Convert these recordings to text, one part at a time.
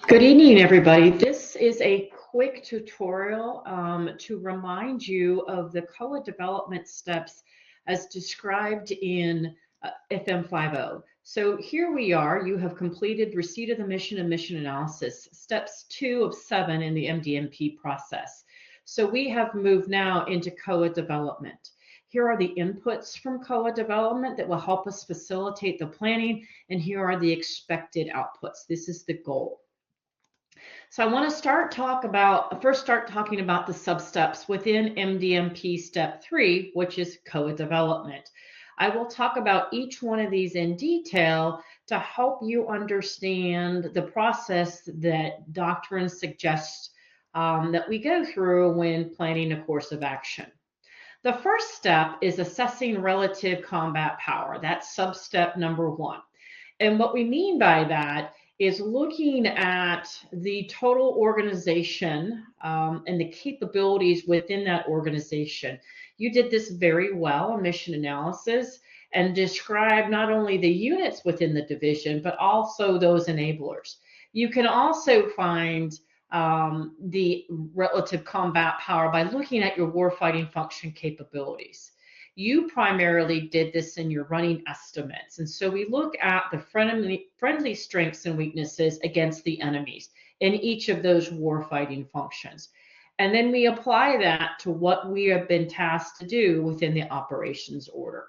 Good evening, everybody. This is a quick tutorial to remind you of the COA development steps as described in FM50. So here we are. You have completed receipt of the mission and mission analysis, steps 2 of 7 in the MDMP process. So we have moved now into COA development. Here are the inputs from COA development that will help us facilitate the planning, and here are the expected outputs. This is the goal. So I want to first start talking about the sub-steps within MDMP step 3, which is COA development. I will talk about each one of these in detail to help you understand the process that doctrine suggests that we go through when planning a course of action. The first step is assessing relative combat power. That's sub-step number 1. And what we mean by that is looking at the total organization and the capabilities within that organization. You did this very well in mission analysis and described not only the units within the division, but also those enablers. You can also find the relative combat power by looking at your warfighting function capabilities. You primarily did this in your running estimates. And so we look at the friendly strengths and weaknesses against the enemies in each of those warfighting functions. And then we apply that to what we have been tasked to do within the operations order.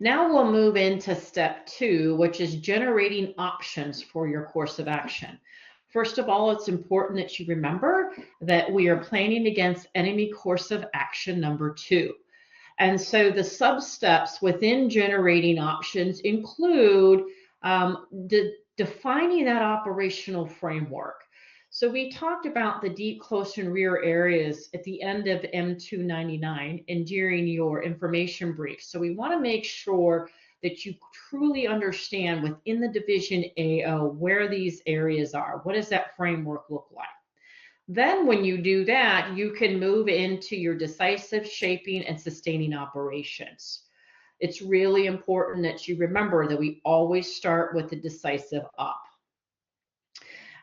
Now we'll move into step 2, which is generating options for your course of action. First of all, it's important that you remember that we are planning against enemy course of action number 2. And so the sub-steps within generating options include defining that operational framework. So we talked about the deep, close, and rear areas at the end of M299 and during your information brief. So we want to make sure that you truly understand within the division AO where these areas are. What does that framework look like? Then when you do that, you can move into your decisive, shaping, and sustaining operations. It's really important that you remember that we always start with the decisive op.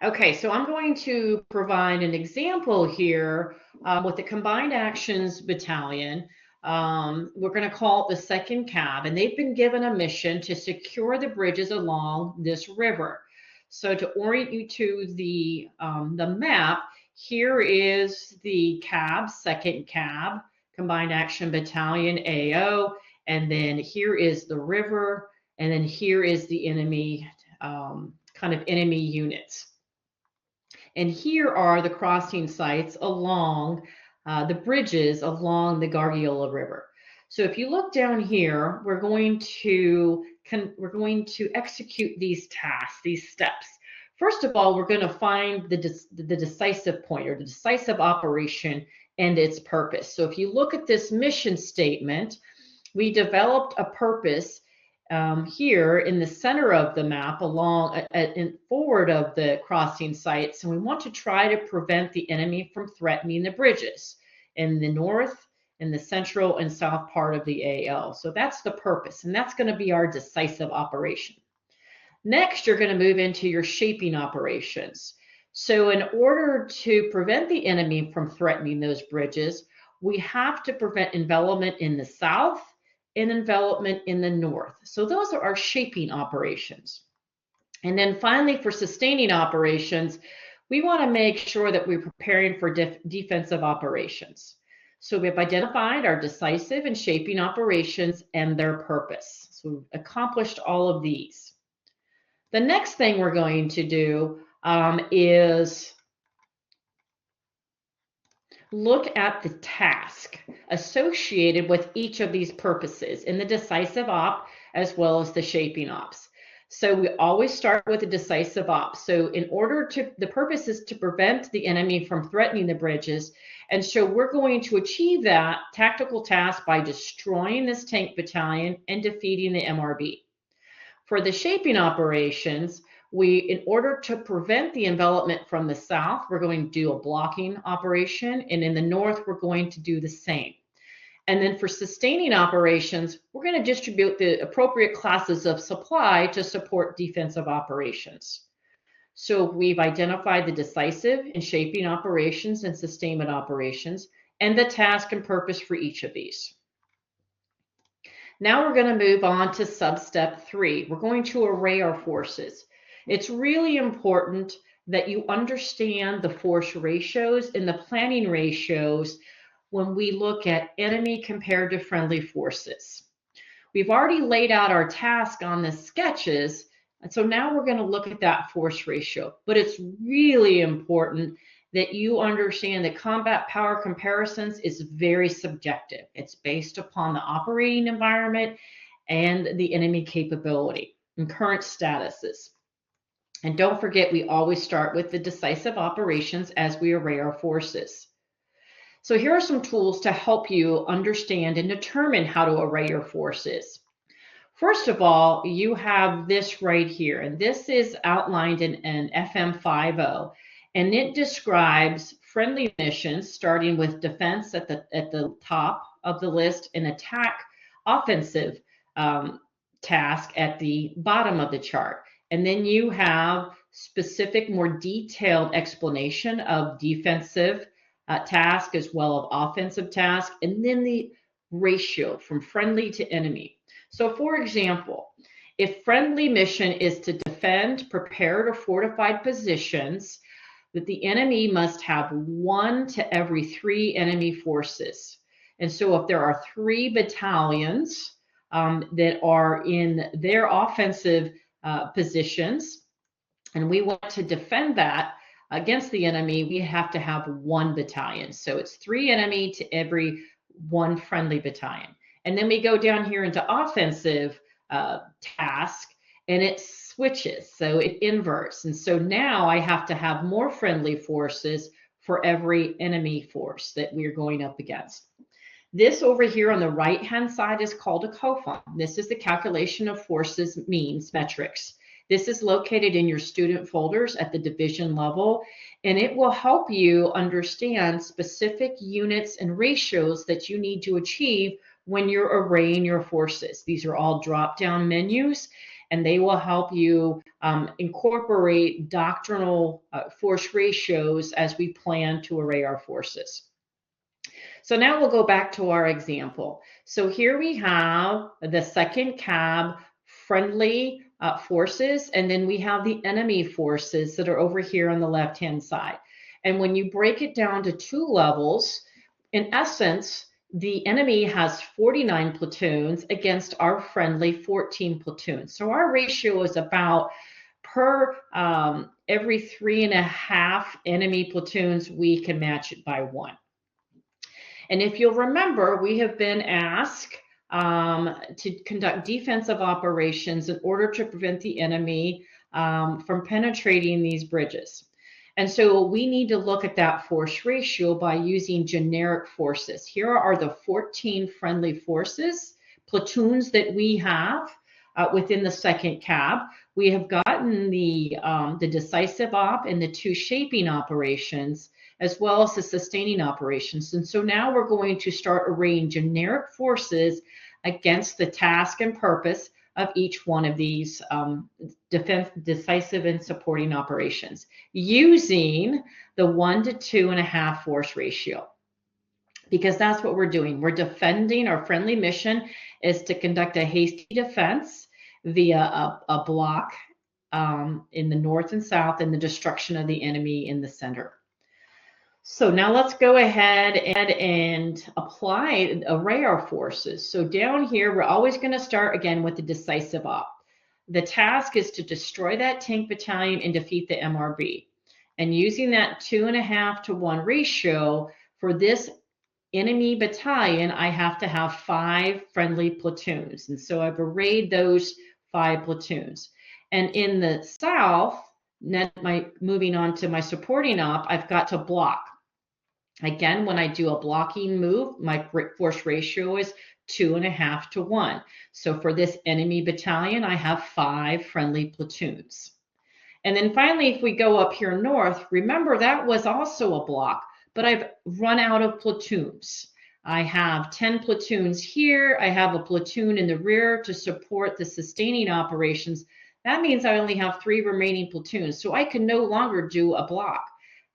Okay, so I'm going to provide an example here with the Combined Actions Battalion. We're going to call it the 2nd Cab, and they've been given a mission to secure the bridges along this river. So to orient you to the map, here is the CAB, 2nd Cab, Combined Action Battalion AO, and then here is the river, and then here is the enemy, kind of enemy units. And here are the crossing sites along the bridges along the Gargiola River. So if you look down here, we're going to execute these tasks, these steps. First of all, we're going to find the decisive point or the decisive operation and its purpose. So if you look at this mission statement, we developed a purpose here in the center of the map along and forward of the crossing sites. And we want to try to prevent the enemy from threatening the bridges in the north, in the central and south part of the AL. So that's the purpose, and that's going to be our decisive operation. Next, you're going to move into your shaping operations. So in order to prevent the enemy from threatening those bridges, we have to prevent envelopment in the south and envelopment in the north. So those are our shaping operations. And then finally, for sustaining operations, we want to make sure that we're preparing for defensive operations. So we've identified our decisive and shaping operations and their purpose. So we've accomplished all of these. The next thing we're going to do is look at the task associated with each of these purposes in the decisive op as well as the shaping ops. So we always start with the decisive op. So the purpose is to prevent the enemy from threatening the bridges. And so we're going to achieve that tactical task by destroying this tank battalion and defeating the MRB. For the shaping operations, in order to prevent the envelopment from the south, we're going to do a blocking operation, and in the north, we're going to do the same. And then for sustaining operations, we're going to distribute the appropriate classes of supply to support defensive operations. So we've identified the decisive and shaping operations and sustainment operations and the task and purpose for each of these. Now we're going to move on to sub-step 3. We're going to array our forces. It's really important that you understand the force ratios and the planning ratios when we look at enemy compared to friendly forces. We've already laid out our task on the sketches, and so now we're going to look at that force ratio. But it's really important that you understand that combat power comparisons is very subjective. It's based upon the operating environment and the enemy capability and current statuses. And don't forget, we always start with the decisive operations as we array our forces. So here are some tools to help you understand and determine how to array your forces. First of all, you have this right here, and this is outlined in an FM50, and it describes friendly missions starting with defense at the top of the list and attack offensive task at the bottom of the chart. And then you have specific, more detailed explanation of defensive task as well as offensive task, and then the ratio from friendly to enemy. So for example, if friendly mission is to defend prepared or fortified positions, that the enemy must have 1 to every 3 enemy forces. And so if there are 3 battalions that are in their offensive positions, and we want to defend that against the enemy, we have to have 1 battalion. So it's 3 enemy to every 1 friendly battalion. And then we go down here into offensive task, and it switches, so it inverts. And so now I have to have more friendly forces for every enemy force that we're going up against. This over here on the right-hand side is called a COA. This is the calculation of forces means metrics. This is located in your student folders at the division level, and it will help you understand specific units and ratios that you need to achieve when you're arraying your forces. These are all drop-down menus, and they will help you incorporate doctrinal force ratios as we plan to array our forces. So now we'll go back to our example. So here we have the second cab friendly forces, and then we have the enemy forces that are over here on the left-hand side. And when you break it down to 2 levels, in essence, the enemy has 49 platoons against our friendly 14 platoons. So our ratio is about per every 3.5 enemy platoons, we can match it by 1. And if you'll remember, we have been asked to conduct defensive operations in order to prevent the enemy from penetrating these bridges. And so we need to look at that force ratio by using generic forces. Here are the 14 friendly forces, platoons that we have within the second cab. We have gotten the decisive op and the 2 shaping operations, as well as the sustaining operations. And so now we're going to start arraying generic forces against the task and purpose of each one of these defense, decisive, and supporting operations using the 1 to 2.5 force ratio. Because that's what we're doing. We're defending. Our friendly mission is to conduct a hasty defense via a block in the north and south, and the destruction of the enemy in the center. So now let's go ahead and array our forces. So down here, we're always going to start again with the decisive op. The task is to destroy that tank battalion and defeat the MRB. And using that 2.5 to 1 ratio for this enemy battalion, I have to have 5 friendly platoons. And so I've arrayed those 5 platoons. And in the south, moving on to my supporting op, I've got to block. Again, when I do a blocking move, my force ratio is 2.5 to 1. So for this enemy battalion, I have 5 friendly platoons. And then finally, if we go up here north, remember that was also a block, but I've run out of platoons. I have 10 platoons here. I have a platoon in the rear to support the sustaining operations. That means I only have 3 remaining platoons, so I can no longer do a block.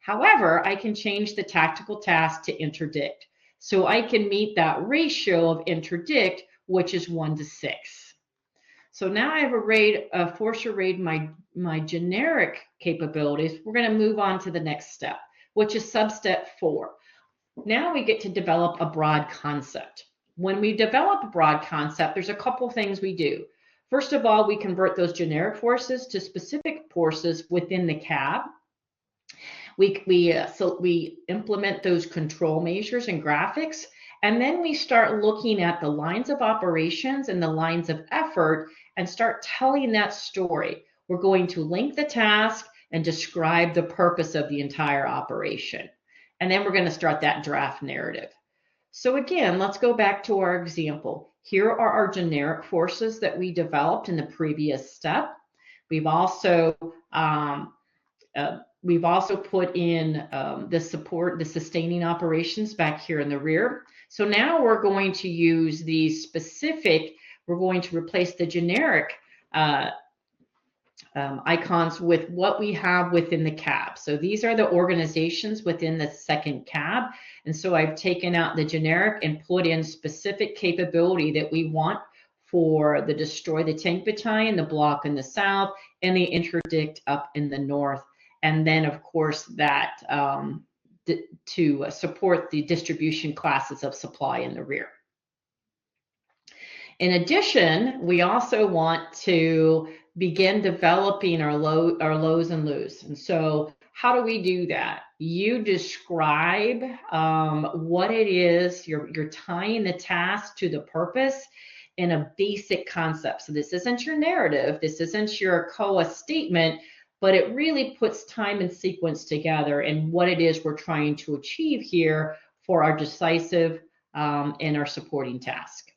However, I can change the tactical task to interdict. So I can meet that ratio of interdict, which is 1 to 6. So now I have force arrayed my generic capabilities. We're going to move on to the next step, which is substep 4. Now we get to develop a broad concept. When we develop a broad concept, there's a couple things we do. First of all, we convert those generic forces to specific forces within the CAB. We implement those control measures and graphics, and then we start looking at the lines of operations and the lines of effort and start telling that story. We're going to link the task and describe the purpose of the entire operation. And then we're going to start that draft narrative. So again, let's go back to our example. Here are our generic forces that we developed in the previous step. We've also put in the sustaining operations back here in the rear. So now we're going to use these specific, we're going to replace the generic icons with what we have within the CAB. So these are the organizations within the second CAB. And so I've taken out the generic and put in specific capability that we want for the destroy the tank battalion, the block in the south, and the interdict up in the north. And then, of course, that to support the distribution classes of supply in the rear. In addition, we also want to begin developing our lows and loos. And so how do we do that? You describe what it is, you're tying the task to the purpose in a basic concept. So this isn't your narrative, this isn't your COA statement, but it really puts time and sequence together and what it is we're trying to achieve here for our decisive and our supporting task.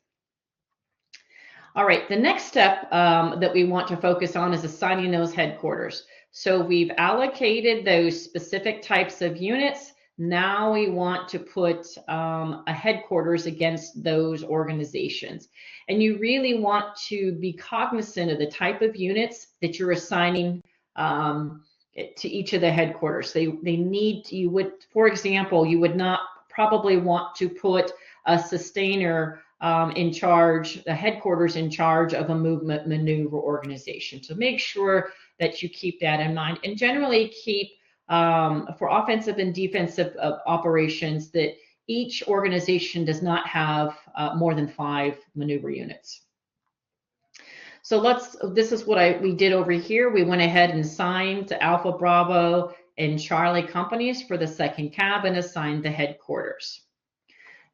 All right, the next step that we want to focus on is assigning those headquarters. So we've allocated those specific types of units. Now we want to put a headquarters against those organizations. And you really want to be cognizant of the type of units that you're assigning to each of the headquarters. For example, you would not probably want to put a sustainer in charge, the headquarters in charge of a movement maneuver organization. So make sure that you keep that in mind, and generally keep for offensive and defensive operations that each organization does not have more than 5 maneuver units. So this is what we did over here. We went ahead and signed Alpha, Bravo, and Charlie companies for the second CAB and assigned the headquarters.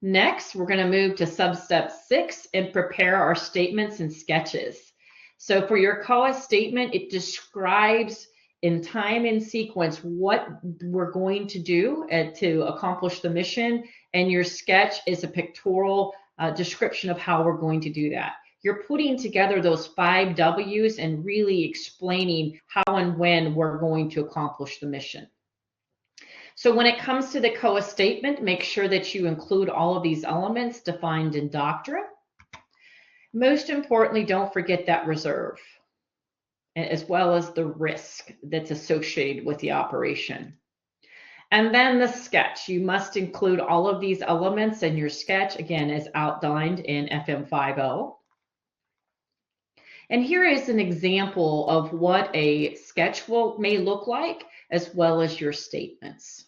Next, we're going to move to substep 6 and prepare our statements and sketches. So for your COA statement, it describes in time and sequence what we're going to do to accomplish the mission, and your sketch is a pictorial description of how we're going to do that. You're putting together those 5 W's and really explaining how and when we're going to accomplish the mission. So when it comes to the COA statement, make sure that you include all of these elements defined in doctrine. Most importantly, don't forget that reserve, as well as the risk that's associated with the operation. And then the sketch. You must include all of these elements in your sketch, again, as outlined in FM50. And here is an example of what a sketch may look like, as well as your statements.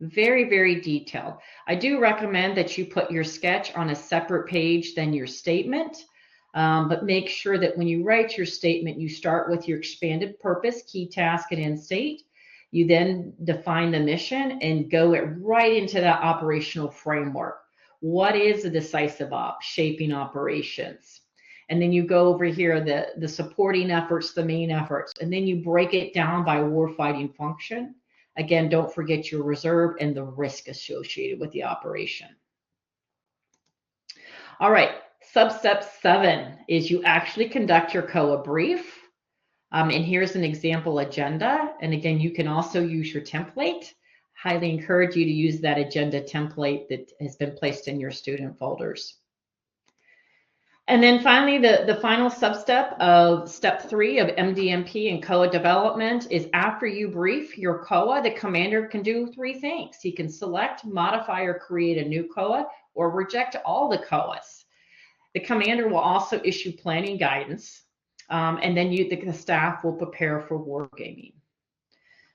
Very, very detailed. I do recommend that you put your sketch on a separate page than your statement, but make sure that when you write your statement, you start with your expanded purpose, key task, and end state. You then define the mission and go right into that operational framework. What is a decisive op? Shaping operations. And then you go over here, the supporting efforts, the main efforts, and then you break it down by warfighting function. Again, don't forget your reserve and the risk associated with the operation. All right, substep 7 is you actually conduct your COA brief. And here's an example agenda. And again, you can also use your template. Highly encourage you to use that agenda template that has been placed in your student folders. And then finally, the final substep of step 3 of MDMP and COA development is after you brief your COA, the commander can do 3 things. He can select, modify, or create a new COA, or reject all the COAs. The commander will also issue planning guidance, and then the staff will prepare for wargaming.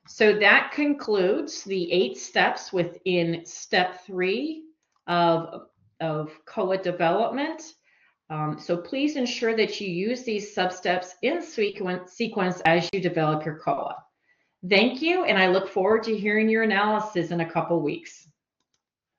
So that concludes the 8 steps within step 3 of COA development. So please ensure that you use these sub-steps in sequence as you develop your COA. Thank you, and I look forward to hearing your analysis in a couple weeks.